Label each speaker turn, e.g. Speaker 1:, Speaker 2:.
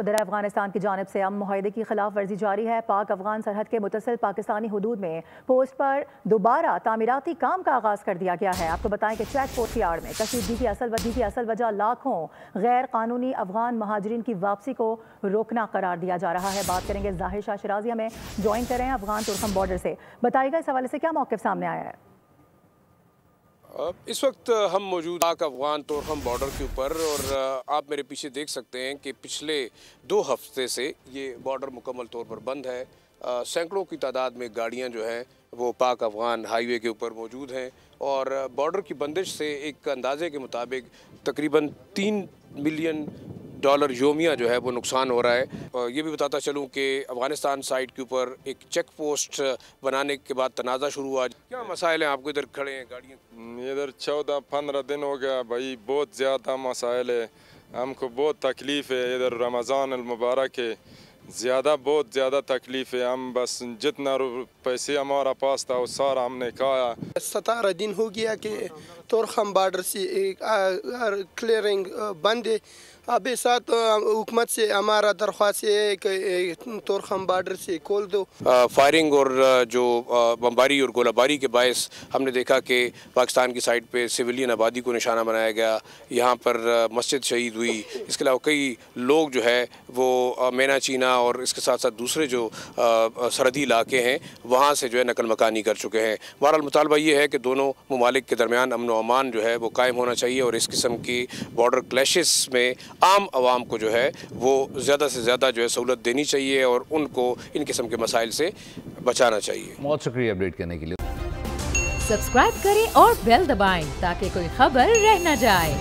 Speaker 1: ادھر افغانستان کی جانب سے امن معاہدے کی خلاف ورزی جاری ہے۔ پاک افغان سرحد کے متصل پاکستانی حدود میں پوسٹ پر دوبارہ تعمیراتی کام کا آغاز کر دیا گیا ہے۔ آپ کو بتائیں کہ چیک پوسٹ یارڈ میں کشیدگی کی اصل وجہ لاکھوں غیر قانونی افغان مہاجرین کی واپسی کو روکنا قرار دیا جا رہا ہے۔ بات کریں گے ظاہر شاہ شرازی، ہمیں جوائن کر رہے ہیں افغان ترکھم بارڈر سے۔ بتائیے گا اس حوالے سے کیا موقف سامنے آیا ہے؟
Speaker 2: اس وقت ہم موجود پاک افغان تورخم بارڈر کے اوپر، اور آپ میرے پیچھے دیکھ سکتے ہیں کہ پچھلے 2 ہفتے سے یہ بارڈر مکمل طور پر بند ہے۔ سینکڑوں کی تعداد میں گاڑیاں جو ہیں وہ پاک افغان ہائی وے کے اوپر موجود ہیں، اور بارڈر کی بندش سے ایک اندازے کے مطابق تقریباً $3 ملین یومیہ جو ہے وہ نقصان ہو رہا ہے۔ یہ بھی بتاتا چلوں کہ افغانستان سائٹ کے اوپر ایک چیک پوسٹ بنانے کے بعد تنازع شروع ہوا۔ کیا مسائل ہیں؟ آپ کو ادھر کھڑے ہیں گاڑیاں؟
Speaker 3: ادھر 14-15 دن ہو گیا بھائی، بہت زیادہ مسائل ہے، ہم کو بہت تکلیف ہے۔ ادھر رمضان المبارک ہے، بہت زیادہ تکلیف ہے۔ ہم بس جتنا پیسے ہمارا پاس تھا وہ سارا ہم نے کھایا۔
Speaker 4: 17 دن ہو گیا کہ تورخم بارڈر سے کلیئرنگ بند ہے۔ ابھی ساتھ حکومت سے ہمارا درخواست ہے کہ تورخم بارڈر سے کھول دو۔
Speaker 2: فائرنگ اور جو بمباری اور گولہ باری کے باعث ہم نے دیکھا کہ پاکستان کی سائٹ پہ سویلین آبادی کو نشانہ بنایا گیا، یہاں پر مسجد شہید ہوئی، اس کے علاوہ کئی لوگ جو ہے وہ مینا چینا اور اس کے ساتھ ساتھ دوسرے جو سرحدی علاقے ہیں وہاں سے جو ہے نقل مکانی کر چکے ہیں۔ بہرحال مطالبہ یہ ہے کہ دونوں ممالک کے درمیان امن و امان جو ہے وہ قائم ہونا چاہیے، اور اس قسم کی بارڈر کلیشز میں عام عوام کو جو ہے وہ زیادہ سے زیادہ جو ہے سہولت دینی چاہیے، اور ان کو ان قسم کے مسائل سے بچانا چاہیے۔
Speaker 5: بہت شکریہ اپڈیٹ کرنے کے لیے۔
Speaker 6: سبسکرائب کریں اور بیل دبائیں تاکہ کوئی خبر رہ نہ جائے۔